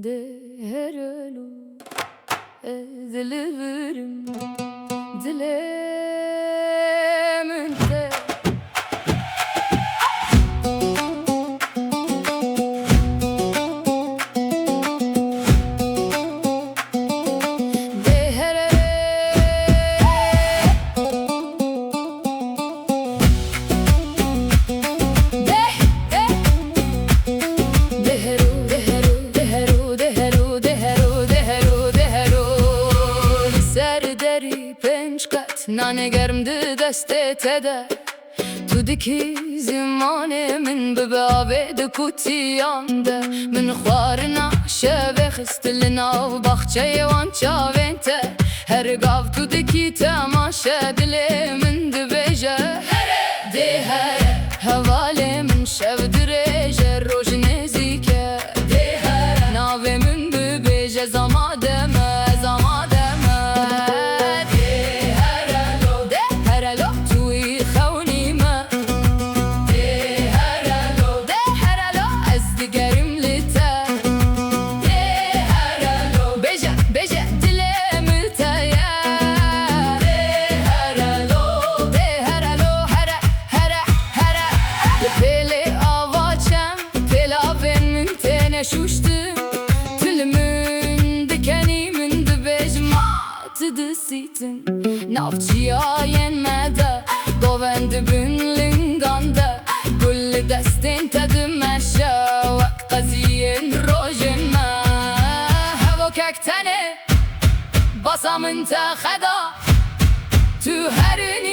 Değerli edilirim dileminde. نان گرم ده دستت ده تو دکی زمانه من ببابه ده کتیانده من خوارنا شبه خستلنا و بخچه وان چاوینته هر گاو تو دکی تماشه دل من ده بیجه ده هر حواله من شب درجه روش نزیکه ده هر ناوه من ببیجه زماده ما شوشتم تلمن دکنی من دبجمات دسیتن نافچیاین مده دوند بن لنگانده گل دستین تدمشه وقت قضیین روژن ما هوا ککتنه باسا منتخدا تو هرنی